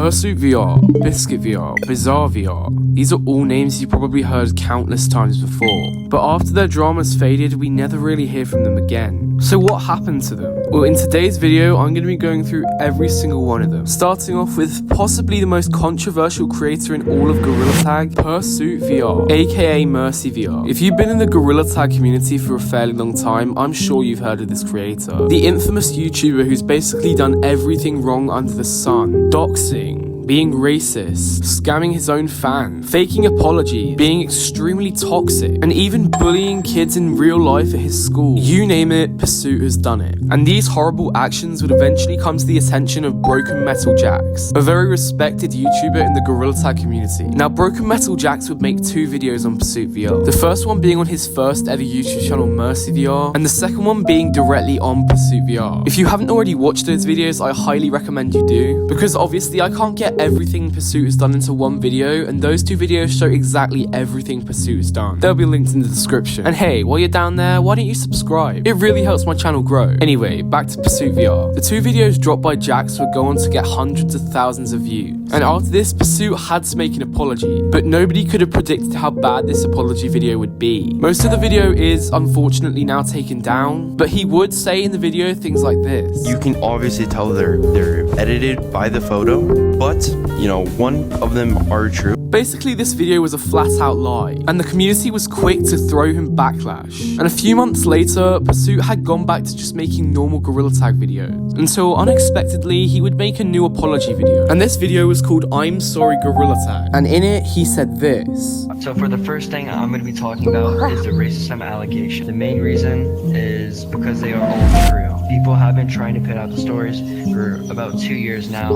Pursuit VR, Biscuit VR, Bizarre VR. These are all names you've probably heard countless times before, but after their dramas faded, we never really hear from them again. So what happened to them? Well, in today's video, I'm going to be going through every single one of them, starting off with possibly the most controversial creator in all of Gorilla Tag, Pursuit VR, aka Mercy VR. If you've been in the Gorilla Tag community for a fairly long time, I'm sure you've heard of this creator. The infamous YouTuber who's basically done everything wrong under the sun, doxing, being racist, scamming his own fan, faking apologies, being extremely toxic, and even bullying kids in real life at his school. You name it, Pursuit has done it. And these horrible actions would eventually come to the attention of Broken Metal Jax, a very respected YouTuber in the Gorilla Tag community. Now, Broken Metal Jax would make 2 videos on Pursuit VR. The first one being on his first ever YouTube channel, Mercy VR, and the second one being directly on Pursuit VR. If you haven't already watched those videos, I highly recommend you do, because obviously I can't get everything Pursuit has done into one video, and those 2 videos show exactly everything Pursuit has done. They'll be linked in the description. And hey, while you're down there, why don't you subscribe? It really helps my channel grow. Anyway, back to Pursuit VR. The 2 videos dropped by Jax would go on to get hundreds of thousands of views. And after this, Pursuit had to make an apology, but nobody could have predicted how bad this apology video would be. Most of the video is unfortunately now taken down, but he would say in the video things like this. You can obviously tell they're edited by the photo, but you know, one of them are true. Basically, this video was a flat-out lie, and the community was quick to throw him backlash. And a few months later, Pursuit had gone back to just making normal Gorilla Tag videos, until unexpectedly, he would make a new apology video. And this video was called I'm Sorry Gorilla Tag, and in it, he said this. So for the first thing I'm going to be talking about is the racism allegation. The main reason is because they are all true. People have been trying to put out the stories for about 2 years now,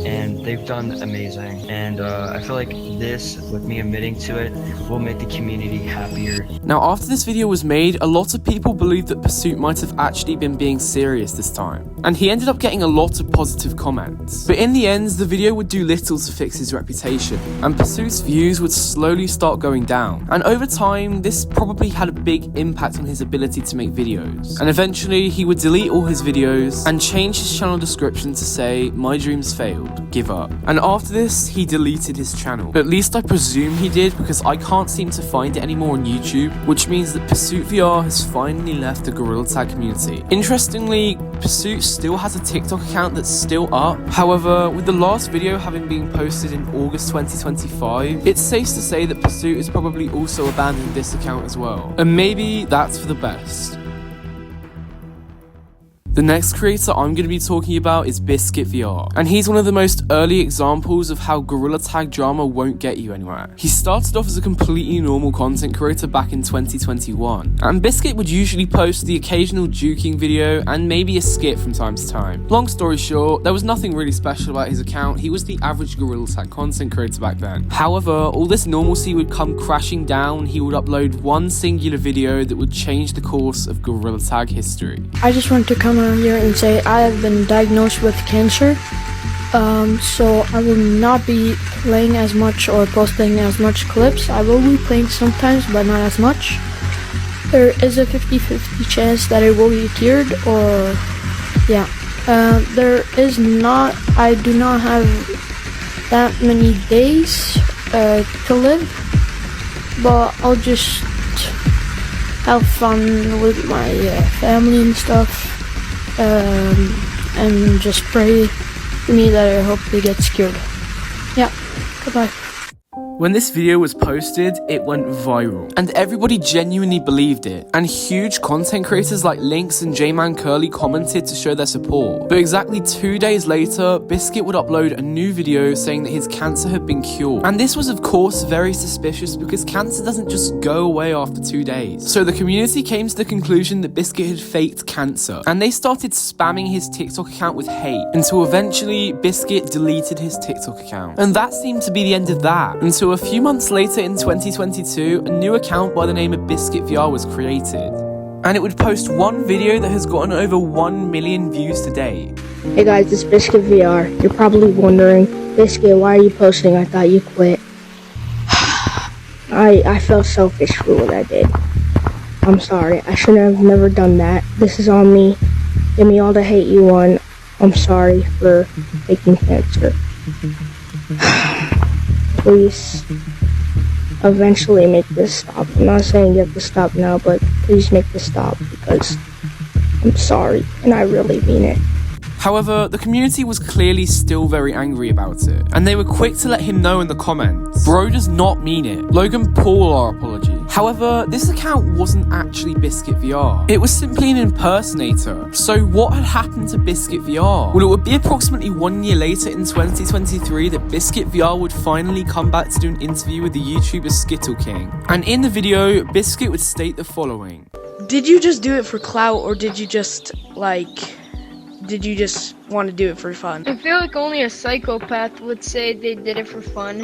and they've done amazing. And I feel like this, with me admitting to it, will make the community happier. Now, after this video was made, a lot of people believed that Pursuit might have actually been being serious this time, and he ended up getting a lot of positive comments. But in the end, the video would do little to fix his reputation, and Pursuit's views would slowly start going down. And over time, this probably had a big impact on his ability to make videos. And eventually, he would delete all his videos and change his channel description to say, "My dreams failed, give up." And after this, he deleted his channel. At least I presume he did, because I can't seem to find it anymore on YouTube, which means that Pursuit VR has finally left the Gorilla Tag community. Interestingly, Pursuit still has a TikTok account that's still up. However, with the last video having been posted in August 2025, it's safe to say that Pursuit has probably also abandoned this account as well. And maybe that's for the best. The next creator I'm going to be talking about is Biscuit VR, and he's one of the most early examples of how Gorilla Tag drama won't get you anywhere. He started off as a completely normal content creator back in 2021, and Biscuit would usually post the occasional juking video and maybe a skit from time to time. Long story short, there was nothing really special about his account. He was the average Gorilla Tag content creator back then. However, all this normalcy would come crashing down. He would upload one singular video that would change the course of Gorilla Tag history. I just want to come on here and say I have been diagnosed with cancer, so I will not be playing as much or posting as much clips. I will be playing sometimes, but not as much. There is a 50-50 chance that it will be cured, or yeah, I do not have that many days to live, but I'll just have fun with my family and stuff. And just pray for me that I hope it gets cured. Yeah, goodbye. When this video was posted, it went viral, and everybody genuinely believed it, and huge content creators like Lynx and Jmancurly commented to show their support. But exactly 2 days later, Biscuit would upload a new video saying that his cancer had been cured. And this was of course very suspicious, because cancer doesn't just go away after 2 days. So the community came to the conclusion that Biscuit had faked cancer, and they started spamming his TikTok account with hate, until eventually Biscuit deleted his TikTok account. And that seemed to be the end of that, until a few months later in 2022, a new account by the name of Biscuit VR was created. And it would post one video that has gotten over 1 million views to date. Hey guys, it's Biscuit VR. You're probably wondering, Biscuit, why are you posting? I thought you quit. I felt selfish for what I did. I'm sorry. I should have never done that. This is on me. Give me all the hate you want. I'm sorry for faking cancer. Please eventually make this stop. I'm not saying you have to stop now, but please make this stop because I'm sorry and I really mean it. However, the community was clearly still very angry about it, and they were quick to let him know in the comments, bro does not mean it. Logan Paul our apology. However, this account wasn't actually Biscuit VR. It was simply an impersonator. So what had happened to Biscuit VR? Well, it would be approximately 1 year later in 2023 that Biscuit VR would finally come back to do an interview with the YouTuber Skittle King. And in the video, Biscuit would state the following. Did you just do it for clout, or did you just want to do it for fun? I feel like only a psychopath would say they did it for fun.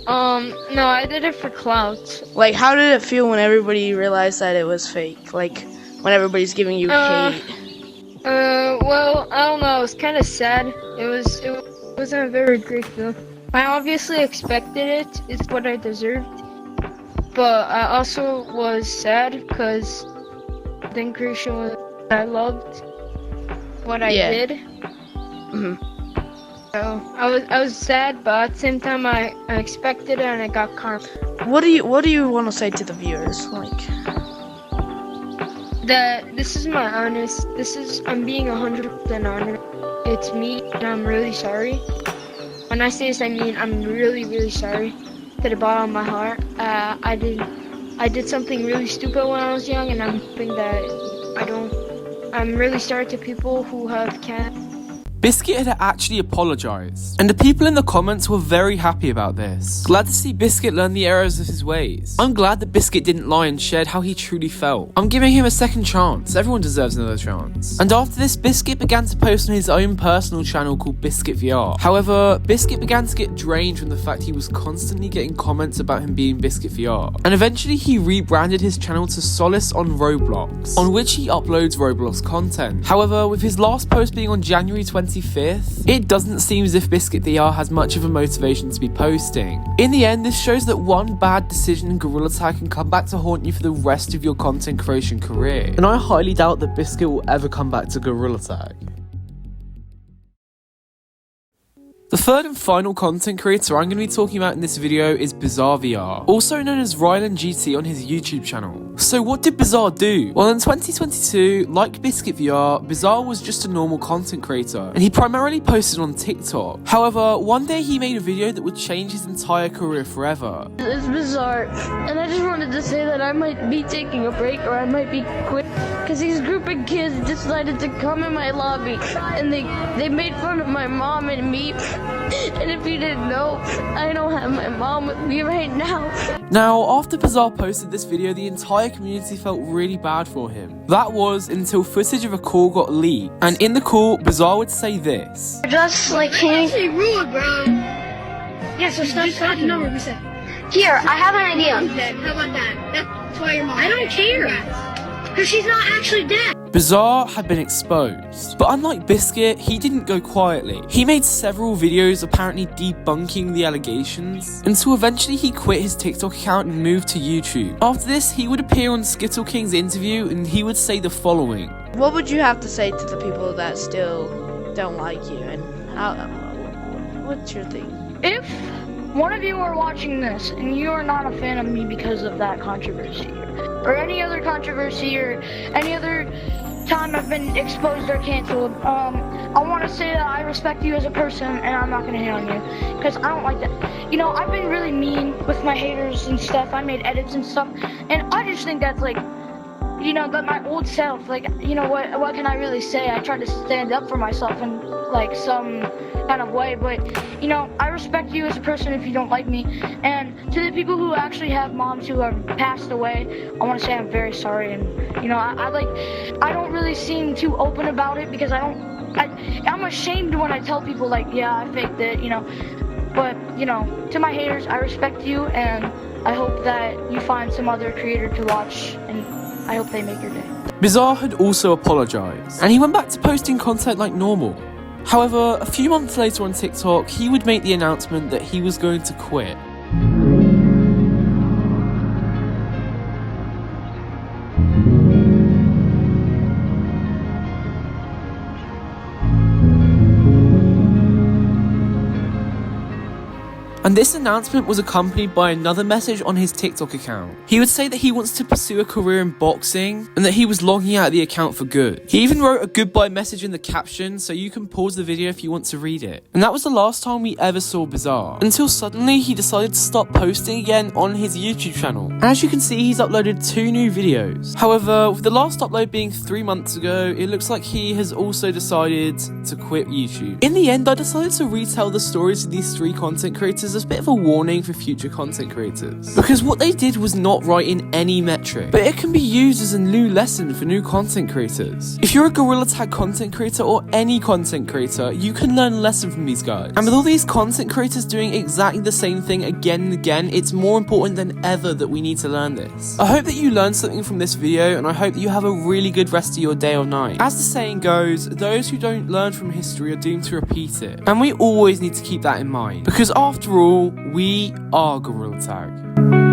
No, I did it for clout. Like, how did it feel when everybody realized that it was fake? Like, when everybody's giving you hate? Well, I don't know, it was kind of sad. It wasn't a very great feel. I obviously expected it, it's what I deserved. But I also was sad, because the creation was I loved what I did. Mm-hmm. So I was sad, but at the same time I expected it and I got karma. What do you want to say to the viewers? Like, that this is my honest. I'm being 100% honest. It's me, and I'm really sorry. When I say this, I mean I'm really, really sorry. To the bottom of my heart, I did something really stupid when I was young, and I'm hoping that I don't. I'm really sorry to people who have cats. Biscuit had actually apologised, and the people in the comments were very happy about this. Glad to see Biscuit learn the errors of his ways. I'm glad that Biscuit didn't lie and shared how he truly felt. I'm giving him a second chance. Everyone deserves another chance. And after this, Biscuit began to post on his own personal channel called Biscuit VR. However, Biscuit began to get drained from the fact he was constantly getting comments about him being Biscuit VR. And eventually he rebranded his channel to Solace on Roblox, on which he uploads Roblox content. However, with his last post being on January 25th, it doesn't seem as if Biscuit VR has much of a motivation to be posting. In the end, this shows that one bad decision in Gorilla Tag can come back to haunt you for the rest of your content creation career. And I highly doubt that Biscuit will ever come back to Gorilla Tag. The third and final content creator I'm going to be talking about in this video is BubblesVR, also known as Rylan GT on his YouTube channel. So what did Bizarre do? Well, in 2022, like Biscuit VR, Bizarre was just a normal content creator, and he primarily posted on TikTok. However, one day he made a video that would change his entire career forever. It's Bizarre, and I just wanted to say that I might be taking a break, or I might be quit, because these group of kids decided to come in my lobby, and they made fun of my mom and me. And if you didn't know, I don't have my mom with me right now. Now, after Bizarre posted this video, the entire community felt really bad for him. That was until footage of a call got leaked, and in the call, Bizarre would say this. Just like him. Rude, bro. Yeah, so stop talking. No, what we said. Here, I have an idea. How about that? That's why your mom. I don't care. Because she's not actually dead. Bizarre had been exposed, but unlike Biscuit, he didn't go quietly. He made several videos apparently debunking the allegations, until eventually he quit his TikTok account and moved to YouTube. After this, he would appear on Skittle King's interview and he would say the following. what would you have to say to the people that still don't like you, and what's your thing? If one of you are watching this and you are not a fan of me because of that controversy, or any other controversy, or any other time I've been exposed or canceled, I want to say that I respect you as a person, and I'm not going to hate on you, because I don't like that. You know, I've been really mean with my haters and stuff. I made edits and stuff, and I just think that's like, you know, that my old self, like, you know, what can I really say? I tried to stand up for myself in, like, some kind of way, but, you know, I respect you as a person if you don't like me. And to the people who actually have moms who have passed away, I want to say I'm very sorry. And, you know, I don't really seem too open about it, because I'm ashamed when I tell people, like, yeah, I faked it, you know. But, you know, to my haters, I respect you, and I hope that you find some other creator to watch, and I hope they make your day. Bizarre had also apologised, and he went back to posting content like normal. However, a few months later on TikTok, he would make the announcement that he was going to quit. And this announcement was accompanied by another message on his TikTok account. He would say that he wants to pursue a career in boxing and that he was logging out of the account for good. He even wrote a goodbye message in the caption, so you can pause the video if you want to read it. And that was the last time we ever saw Bizarre, until suddenly he decided to stop posting again on his YouTube channel. And as you can see, he's uploaded 2 new videos. However, with the last upload being 3 months ago, it looks like he has also decided to quit YouTube. In the end, I decided to retell the stories of these 3 content creators as a bit of a warning for future content creators, because what they did was not right in any metric, but it can be used as a new lesson for new content creators. If you're a Gorilla Tag content creator or any content creator, you can learn a lesson from these guys. And with all these content creators doing exactly the same thing again and again, it's more important than ever that we need to learn this. I hope that you learned something from this video, and I hope that you have a really good rest of your day or night. As the saying goes, those who don't learn from history are doomed to repeat it. And we always need to keep that in mind, because after all, we are Gorilla Tag.